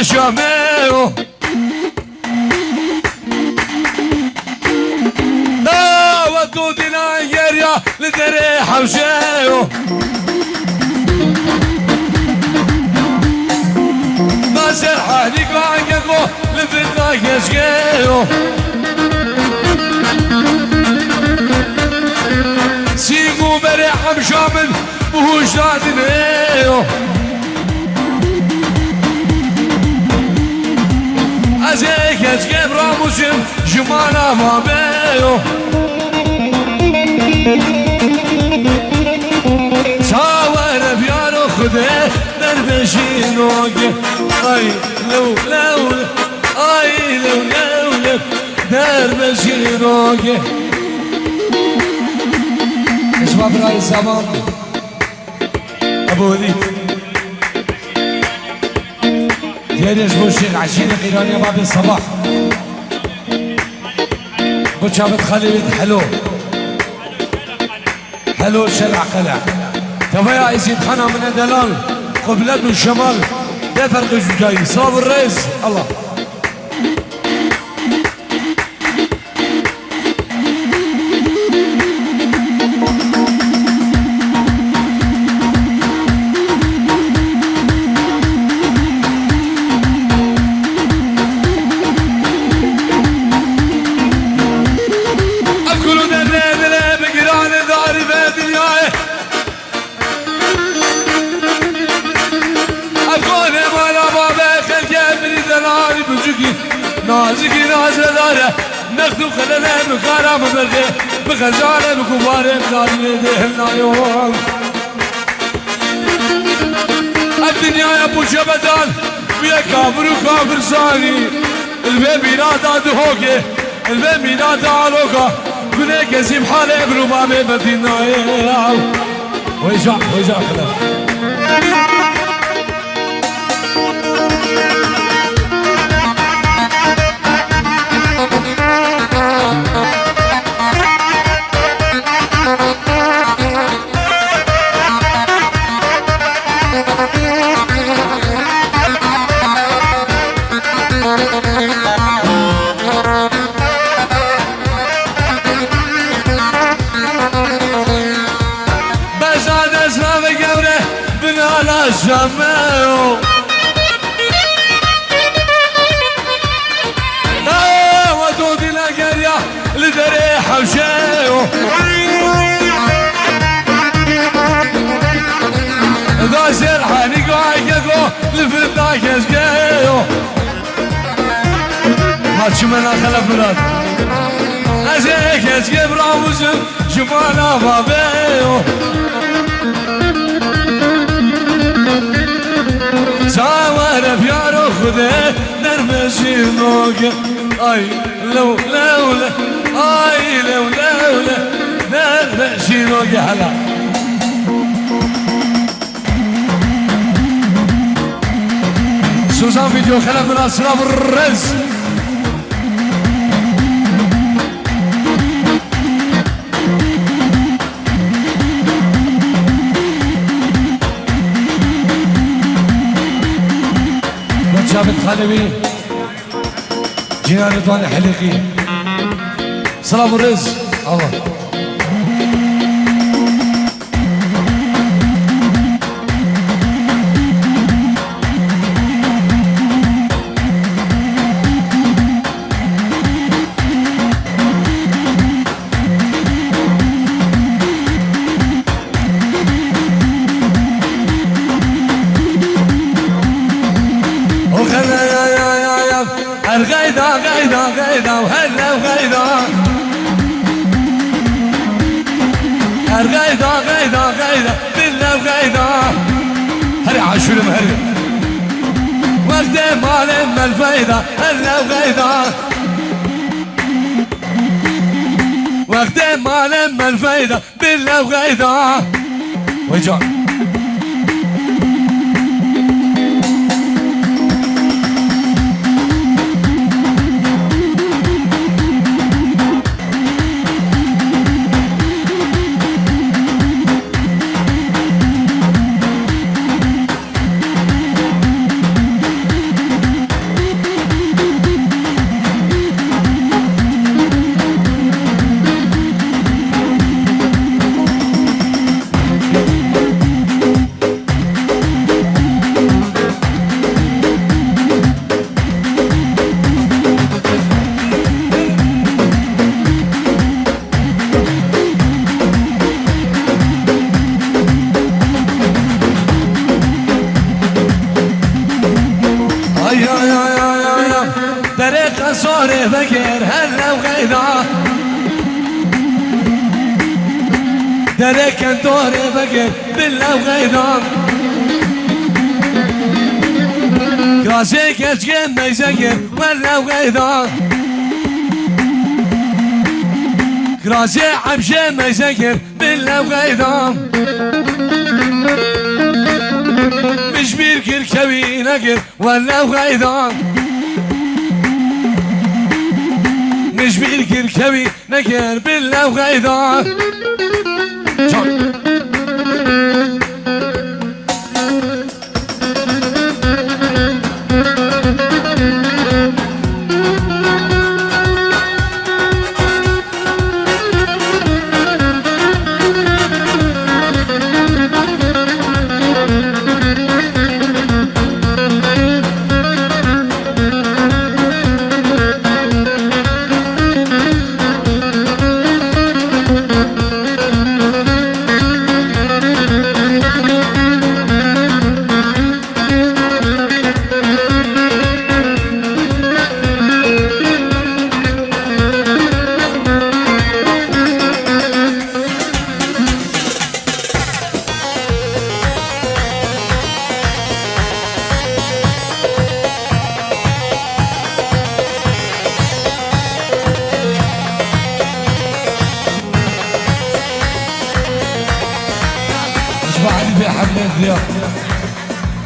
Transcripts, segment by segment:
شاميو ودودنا يريا لدري حوشيو ناصر حالي قاعدكو لفنا يشكيو سيقو بري حمشامل بوش نادنيو ازيك يشكي براموسم جمانا ماميو صور بيانو خده دربشينوك اي لو اي لو دربشينوك اسمع براي الزمان ابو وليد ديالي جبو الشيخ عشيري قيراني باب الصباح بوشابت خليل حلو حلو شرع قلع تفايا يزيد خنا من الدلال قبلته الشمال ده فرق جاي صاب الرئيس الله نازكي نازداره نخدو خلنا بكارا ببرغي بخزانه بكباره بناري دهم نايوم الدنيا يا ابو شبدان بيا كافر وكافر صاغي البيبي نادا دهوكي البيبي نادا علوكا كنا كسب حالي بربابي بدينا ويجع خلا جمعو ودودي لقرية لدري حوشيو ذا سرحاني قاعدكو لفتا كسكيو هاتشو منا خلف مراد ازيك يسكي براموسم شمانا بابيو صور بيارو خده نرمشينوك اي لو اي لو نرمشينوك هلا سوزان فيديو خلف من اسراب الرز شابت خالوي جينا رضوان حليقي سلام الرز الله غيدا وهلا وغيدا غيدا بالله وغيدا هري عاشور مهري وقت مالم الفايدة هلا وغيدا وقت مالم الفايدة بالله وغيدا وجا طريق صوري فكر هلا وغيدا طريق دوري فكر بالله وغيدا كراسي كشكين ما يسكر ولا وغيدا كراسي عبشي ما يسكر بالله وغيدا مش بيركر كوي نقر ولا وغيدا مش بيركر كوي نقر بالله وغيدا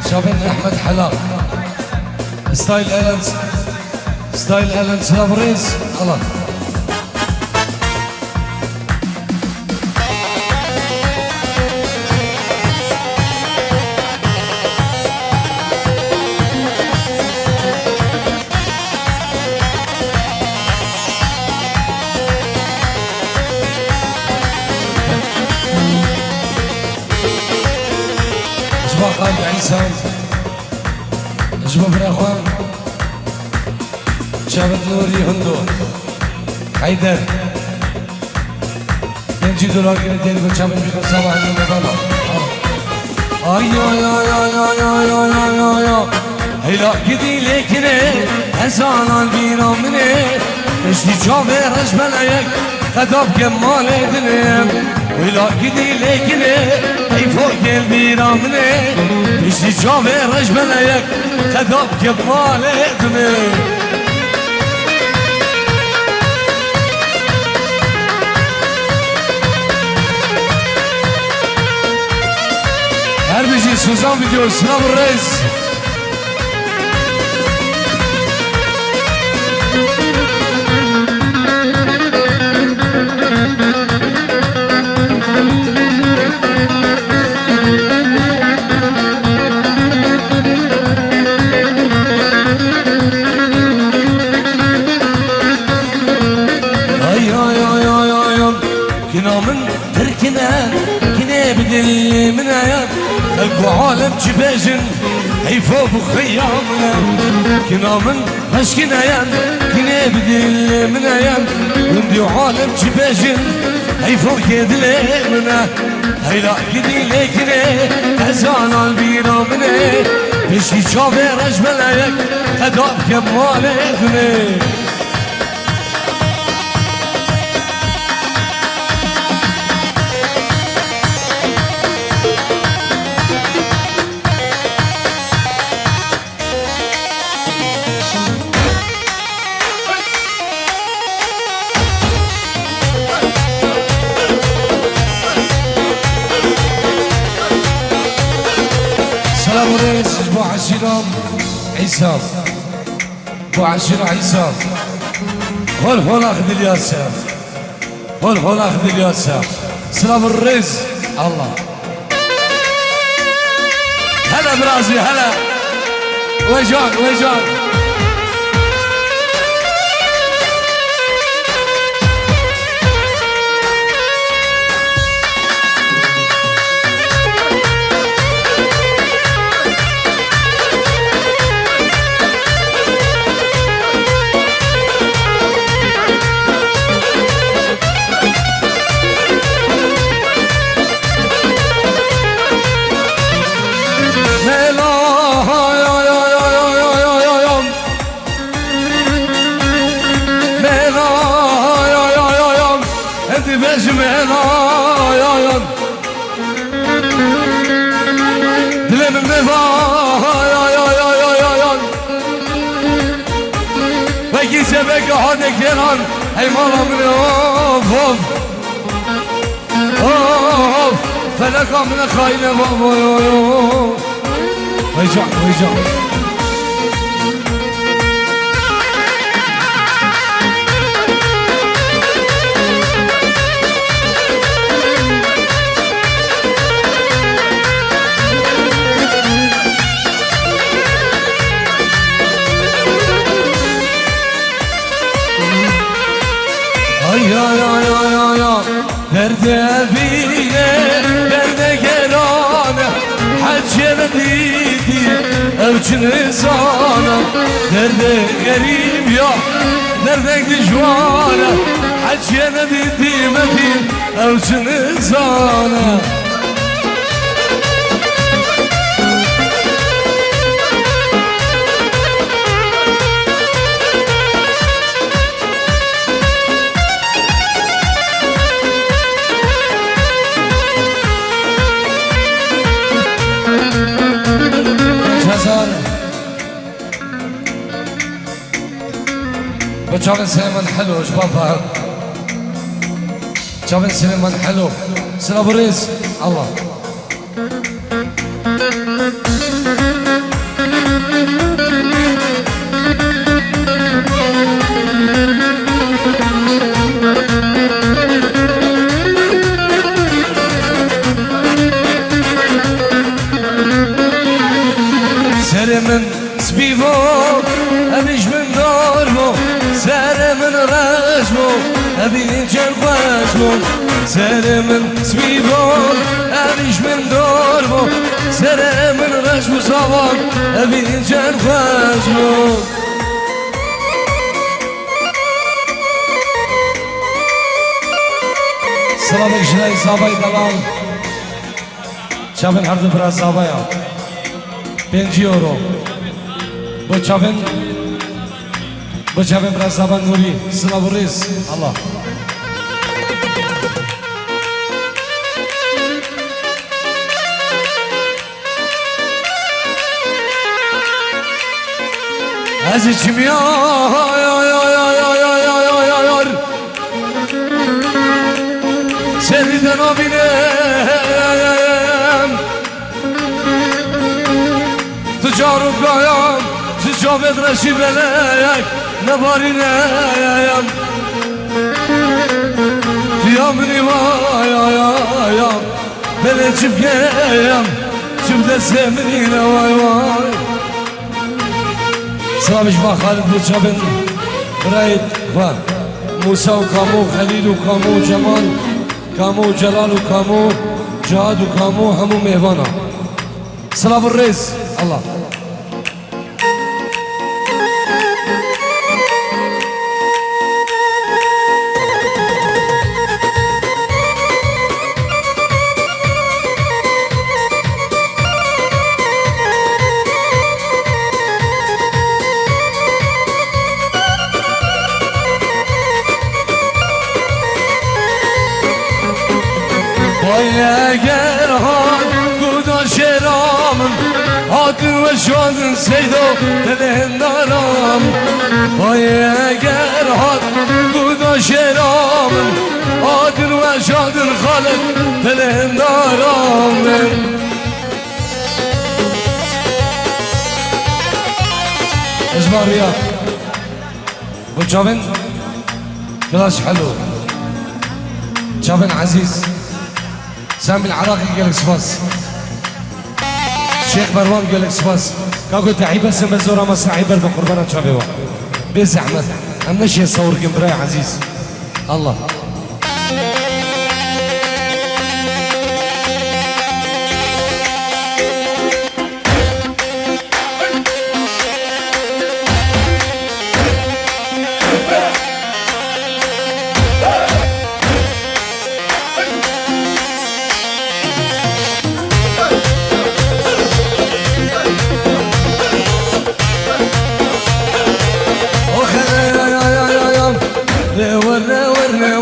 شافن احمد حلاق ستايل الانس ستايل الانس لابريز الله خالد عيسى جباب الاخوان شابت نوري هندو حيدر ينجي دولاكي نديني بشابت بيكو صباح المبالا اي اي اي اي اي اي اي اي هلا كدي ليكني هزانا البينا مني اشتي شابي رجبلايك خداب كمال دنيم ولا كدي ليكني اي فوق البينا مني اشتي شابي رجبلايك خداب كمال دنيم هر بيجي سوزان فيديو سلام الرئيس كنا من تركنا كنا بدل من ايام خلقوا عالم جباجن هيفوق خيامنا كنا من مشكنا ايام كنا بدل من ايام وندي عالم جباجن هيفوق يدلمنا هيلا كدي ليكنا هزانا البينا مني بشي شافي رجبلايك خداب كمالك سلام الرئيس بو عشيرة عيسى بو عشيرة عيسى هول اخذ الياسر هول اخذ الياسر سلام الرئيس الله هلا برازي هلا ويجان بينا يا دلم بينا يا بقي سبق هذا كيران هي مالا من اوف اوف فلقى من خاينة بابا ويجع يا درد بينه درد گرانه حجر دیدی اوچن انسانه درد غریب یا درد دشوانه حجر دیدی مدین اوچن انسانه وجابن سليمان حلو شباب فهد جابن سليمان حلو سلام بريز الله سليمان سبيبو أبيش من دارمو سر من رجمو أبي جل خشمو سر من سبيبون أبيش من دارمو سر من رجمو صوان أبي جل خشمو سلام الجلاي صابي دلال شابن حرد برا صابيا 5 euro بچابن برا زبان نوری سلام و ریز الله از içim yar Seviden abinem Tüccarı kayam Tüccavet reşibelek نبارينايام يامني وايام بلا جبكايام جبدا سامرينا واي سلام جوا خالد بوشابن رايد فا موسى وكامو خليل وكامو جمال كامو جلال وكامو جهاد وكامو همو مهوانا سلام الرئيس الله اگر ها گودا شرامم حاکم و شادن سیدو دلهم دارم اگر ها گودا شرامم حاکم و شادن خالق دلهم دارم اجباريات وجابن كلاش حلو جابن عزيز سامي العراقي قالك سباس شيخ مروان قالك سباس كاكو تعي بس مزورة مسرعي برد قربانا شابيوا بزحمة أمنا شي صور قمبراي عزيز الله ورنا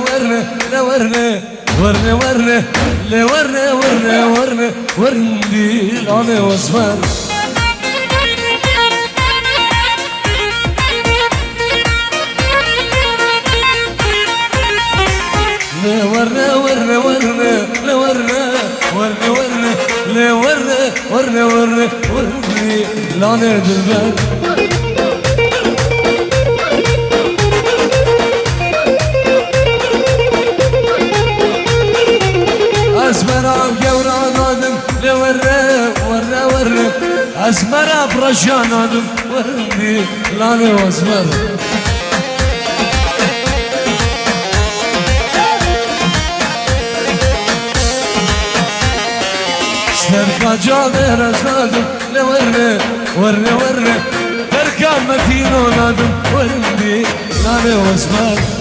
لاني ورني لي ورني ورني ورني ورندي لاني واسمر لي ورني ورني ورني لي ورني ورني ورني لي ورني ورني ورني ورني لاني دلبر أسمرا بجورا نادم لوري وري وري أسمرا برشا نادم وري لاني واسمر سرقا جابر نادم لوري وري وري تركا متينو نادم وري لاني واسمر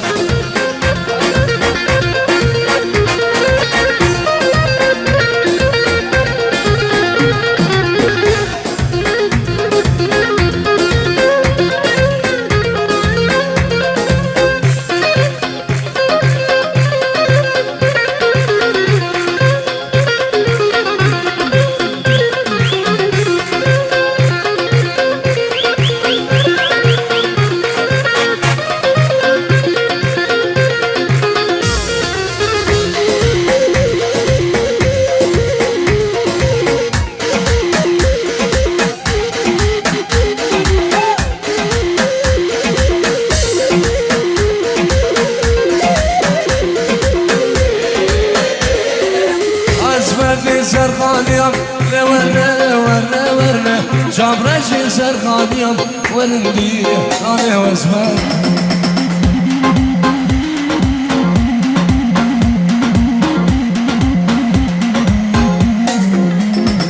سرخانيام ورني ورني ورني جابرش سرخانيام ورندي أنا واسمر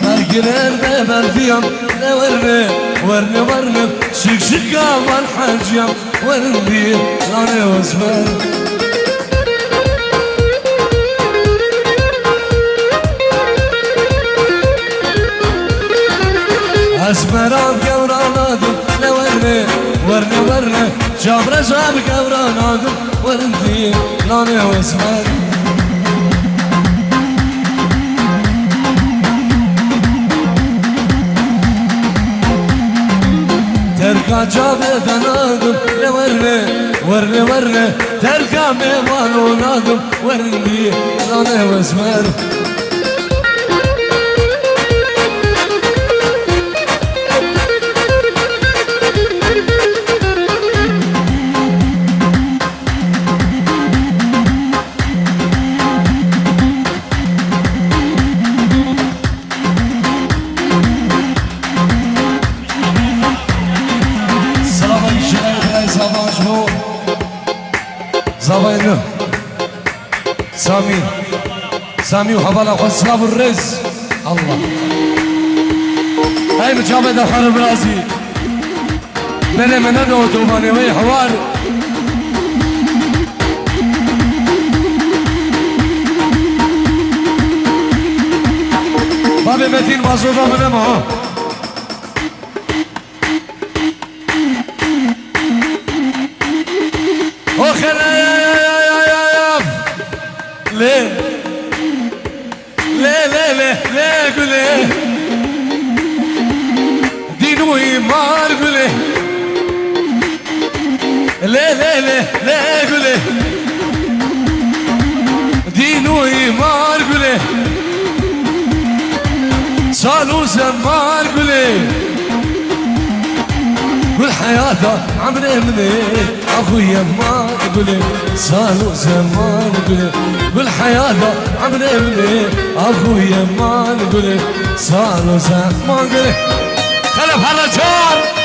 مرقلر برديام ورني ورني ورني شك شكا والحجيام ورندي أنا واسمر أسمرا بجورا نادم لورني ورني ورني جابر جاب بجورا نادم ورندي لاني واسمر تركا جاب نادم لورني ورني ورني تركا ميوانو نادم ورندي لاني واسمر زباينه سامي وحبالا خسراب الرز الله هاي مجابة الحرب راسي بلا منادو دوباني وي حوار بابي متين مازودا منما ها ليه ليه ليه ليه ليه قولي دينو إيمان قولي ليه ليه ليه ليه قولي دينو إيمان قولي صالو زمان قولي كل حياته عمري مني اخويا ما تقولي صالوا زمان قولي كل حياته عمري مني اخويا ما تقولي صالوا زمان قولي خلف هالرجال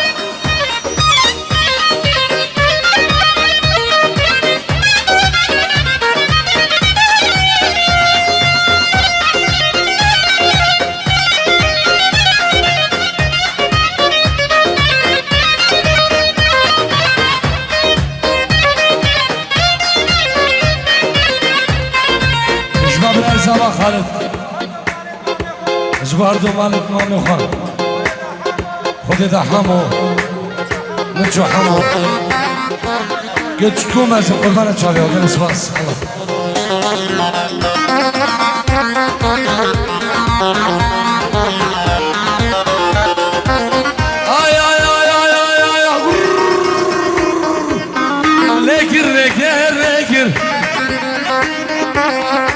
صباح خالد اجباردو مالك مامي خان خودي دا حمو نتشو حمو قلت شكو مازم قربانة شابي وقال اسواس الله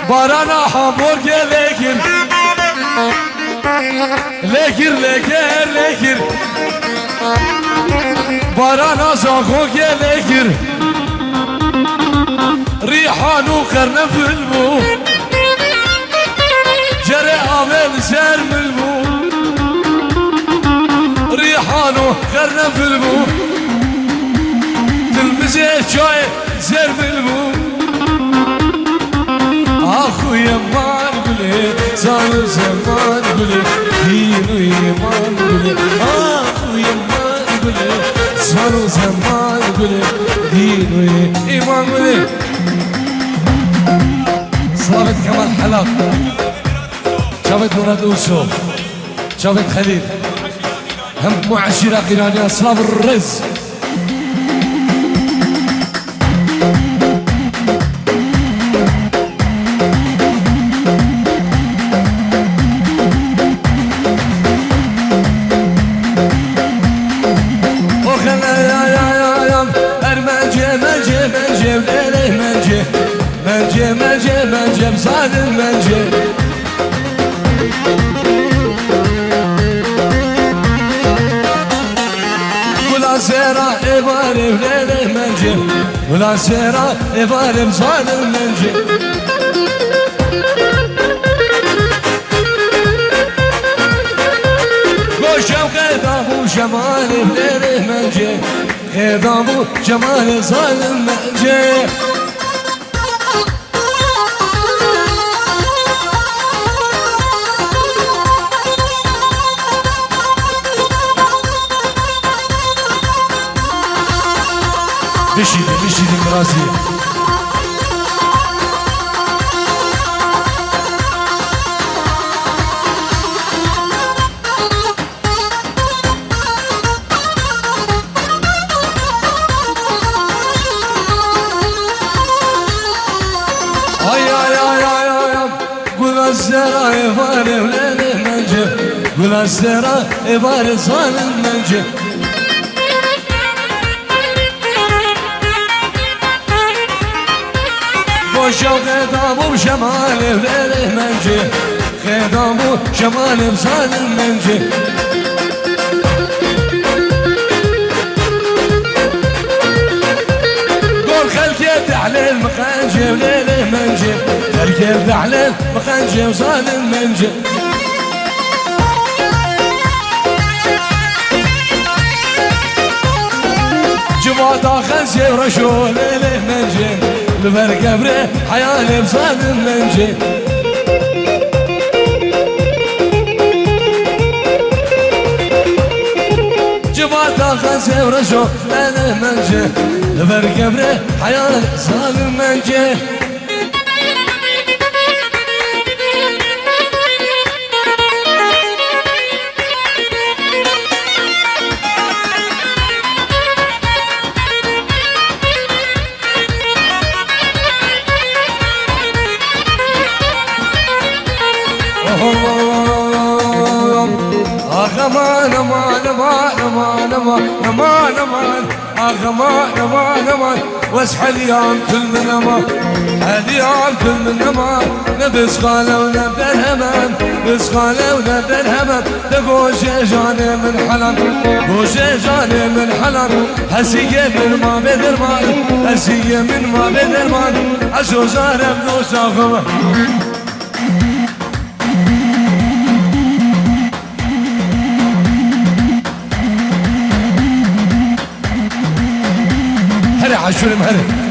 Barana hamburger lekir Lekir lekir lekir Barana zagoge lekir Rihanu karnafil bu Jere amel sermil bu Rihanu karnafil bu Dilmize çay sermil bu Ahu yaman gülü Zanı zaman gülü Dinu yaman gülü Ahu yaman gülü Zanı zaman gülü Dinu yaman gülü صابت كمال حلق شافت مراد اوسو شافت خليل هم معشرة قيرانية صلاب الرز وخلا يا ارمجي مجي مجي وليلي مجي مجي مجي مجي بصاد المجي ولا سيرة إباري وليلي مجي ولا سيرة إباري بصاد المجي قوشم قيدامو جمالي وليلي مجي قيدامو جمالي صاد المجي بشيدي مراسي قول السراء يفاري وليلي منجي قول السراء يفاري صالم منجي وشو خدامو بشمالي وليلي منجي خدامو شمالي بصالم منجي قول خلكي تحليل مخنجي وليلي منجي خلكي تحليل مخنجي وصالم منجي جماعة خنسي ورشو ليلي منجي لفرق أبري حيالي بصاد المنجي جماعة خنسي ورشو ليلي منجي لفرق أبري حيالي بصاد المنجي أمان أمان أمان أمان أمان أمان أمان أمان أمان واسحل يوم كل من أمان اليوم كل من أمان نبس غالة ونبدا الهمان بس غالة ونبدا الهمان تقوش جاني من حلم قوش جاني من حلم هسية من ما بدرمان هسية من ما بدرمان عشو زارب نوش أخوة هلا عشوري مهلا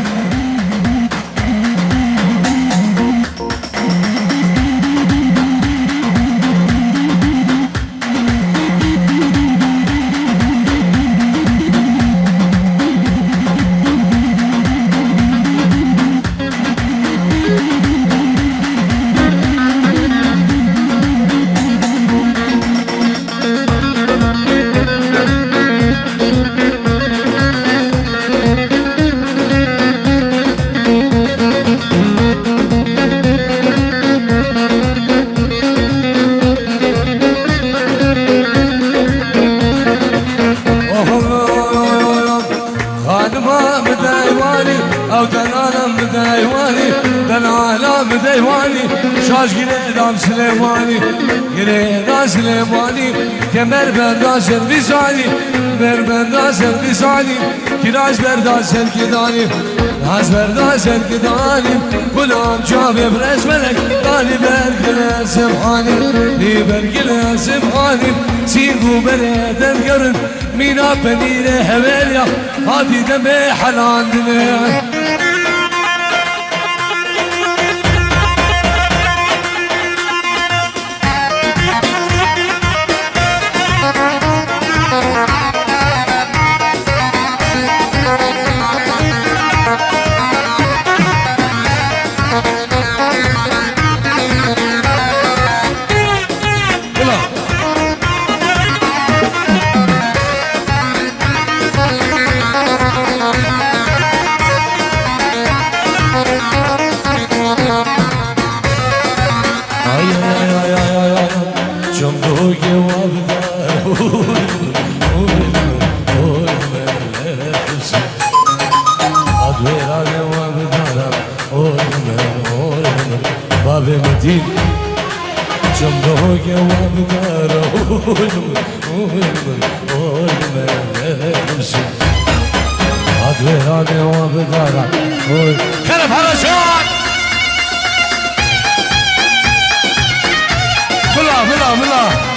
او دلالم بديواني دلالم بديواني شاش گیردم سلیمانی گیردم سلیمانی کمر برداشت ویزانی مر برداشت ویزانی کراش برداشت کدانی از برداشت کدانی گلام جاوی برش ملک دانی برگل سبحانی دی برگل سبحانی سیگو بردن گرن مینا پنیر هولیا هادی دمه حلان دنیا كلب هرشان بلا